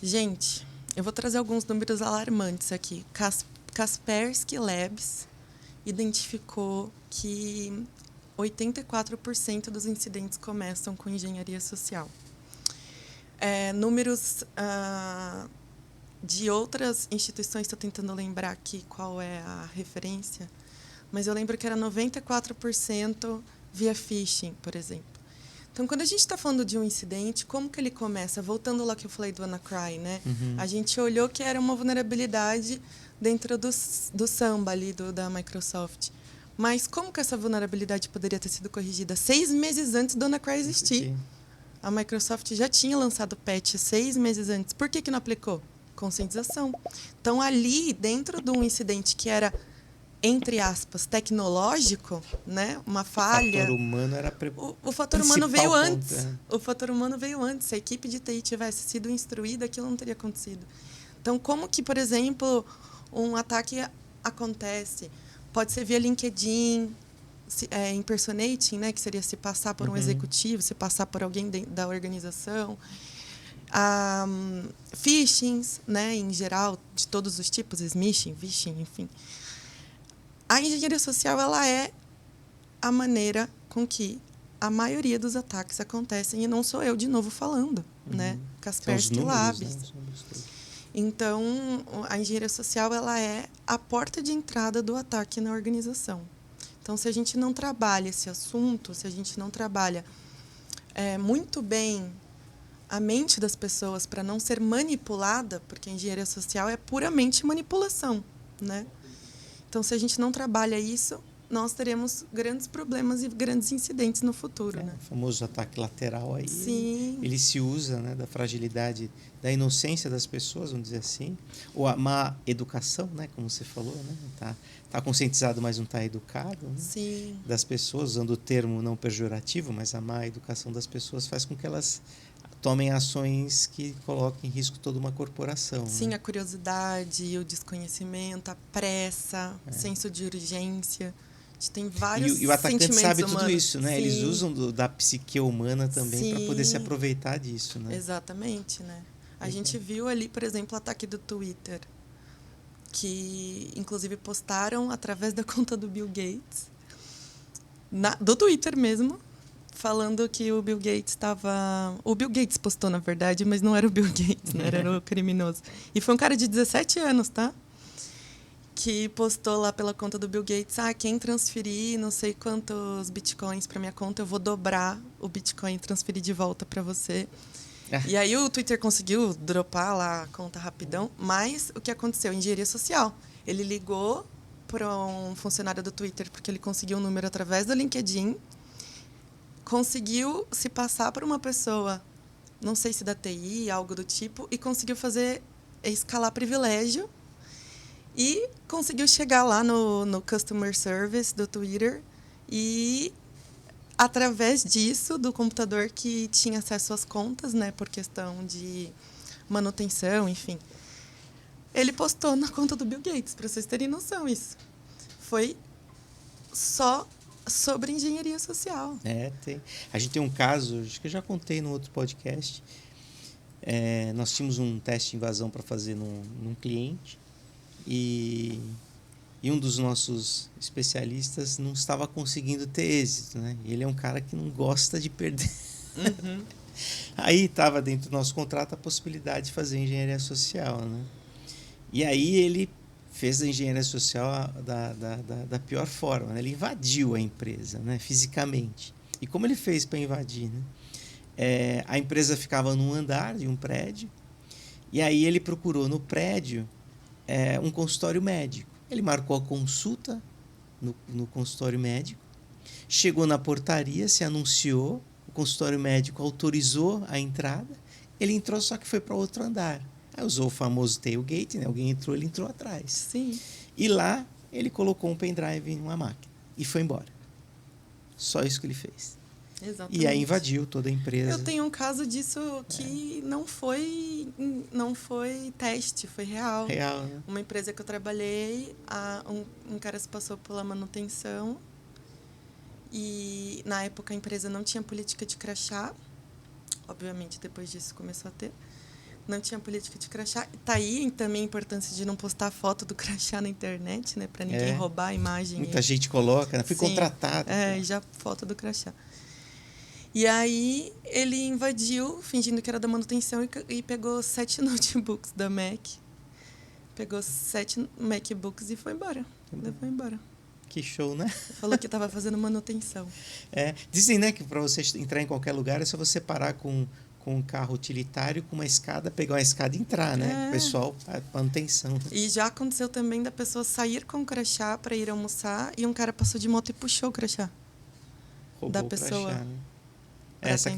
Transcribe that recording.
Gente, eu vou trazer alguns números alarmantes aqui. Kaspersky Labs identificou que 84% dos incidentes começam com engenharia social. Números de outras instituições, estou tentando lembrar aqui qual é a referência, mas eu lembro que era 94% via phishing, por exemplo. Então, quando a gente está falando de um incidente, como que ele começa? Voltando lá que eu falei do WannaCry, né? A gente olhou que era uma vulnerabilidade dentro do Samba ali, da Microsoft. Mas como que essa vulnerabilidade poderia ter sido corrigida 6 meses antes do WannaCry existir? A Microsoft já tinha lançado patch 6 meses antes. Por que não aplicou? Conscientização. Então, ali, dentro de um incidente que era, entre aspas, tecnológico, né? Uma falha. O fator humano era o fator humano veio antes. O fator humano veio antes. Se a equipe de TI tivesse sido instruída, aquilo não teria acontecido. Então, como que, por exemplo, um ataque acontece? Pode ser via LinkedIn, impersonating, né, que seria se passar por um executivo, se passar por alguém da organização. Phishings, né, em geral, de todos os tipos, smishing, phishing, enfim. A engenharia social, ela é a maneira com que a maioria dos ataques acontecem, e não sou eu de novo falando, né? Kaspersky Labs. Né? Então, a engenharia social, ela é a porta de entrada do ataque na organização. Então, se a gente não trabalha esse assunto, se a gente não trabalha muito bem a mente das pessoas para não ser manipulada, porque a engenharia social é puramente manipulação, né? Então, se a gente não trabalha isso, nós teremos grandes problemas e grandes incidentes no futuro. Né? O famoso ataque lateral aí, Sim. Ele se usa, né, da fragilidade, da inocência das pessoas, vamos dizer assim, ou a má educação, né, como você falou, né, tá conscientizado, mas não está educado, né, Sim. das pessoas, usando o termo não pejorativo, mas a má educação das pessoas faz com que elas tomem ações que colocam em risco toda uma corporação. Sim, né? A curiosidade, o desconhecimento, a pressa, senso de urgência. A gente tem vários e o atacante sabe humanos. tudo isso, né? Sim. Eles usam da psique humana também para poder se aproveitar disso, né? Exatamente, né? A gente viu ali, por exemplo, o ataque do Twitter, que inclusive postaram através da conta do Bill Gates, do Twitter mesmo, falando que o Bill Gates estava... O Bill Gates postou, na verdade, mas não era o Bill Gates, né? Era o criminoso. E foi um cara de 17 anos, tá? Que postou lá pela conta do Bill Gates, quem transferir não sei quantos bitcoins para minha conta, eu vou dobrar o bitcoin e transferir de volta para você. E aí o Twitter conseguiu dropar lá a conta rapidão, mas o que aconteceu? Engenharia social. Ele ligou para um funcionário do Twitter, porque ele conseguiu um número através do LinkedIn, conseguiu se passar por uma pessoa, não sei se da TI, algo do tipo, e conseguiu escalar privilégio e conseguiu chegar lá no Customer Service do Twitter e, através disso, do computador que tinha acesso às contas, né, por questão de manutenção, enfim, ele postou na conta do Bill Gates, para vocês terem noção isso. Foi só sobre engenharia social. Tem. A gente tem um caso, acho que eu já contei no outro podcast. Nós tínhamos um teste de invasão para fazer num cliente e um dos nossos especialistas não estava conseguindo ter êxito, né? Ele é um cara que não gosta de perder. Aí estava dentro do nosso contrato a possibilidade de fazer engenharia social, né? E aí ele fez a engenharia social da pior forma, né? Ele invadiu a empresa, né? Fisicamente. E como ele fez para invadir, né? A empresa ficava num andar de um prédio e aí ele procurou no prédio um consultório médico. Ele marcou a consulta no consultório médico, chegou na portaria, se anunciou, o consultório médico autorizou a entrada, ele entrou, só que foi para outro andar. Aí usou o famoso tailgate, né? Alguém entrou, ele entrou atrás. Sim. E lá ele colocou um pendrive em uma máquina e foi embora. Só isso que ele fez. Exatamente. E aí invadiu toda a empresa. Eu tenho um caso disso que não foi teste, foi real. Real, né? Uma empresa que eu trabalhei, um cara se passou pela manutenção e, na época, a empresa não tinha política de crachá. Obviamente, depois disso, começou a ter. Não tinha política de crachá. Tá aí também a importância de não postar foto do crachá na internet, né? Pra ninguém roubar a imagem. Muita gente coloca, né? Fui Sim, contratado. e já foto do crachá. E aí ele invadiu, fingindo que era da manutenção, e pegou 7 notebooks da Mac. Pegou 7 MacBooks e foi embora. Levou embora. Que show, né? Falou que estava fazendo manutenção. Dizem, né, que para você entrar em qualquer lugar é só você parar com um carro utilitário, com uma escada, pegar uma escada e entrar, né? O pessoal, a manutenção. E já aconteceu também da pessoa sair com o crachá para ir almoçar e um cara passou de moto e puxou o crachá. Roubou da o pessoa. crachá, né? Pra Essa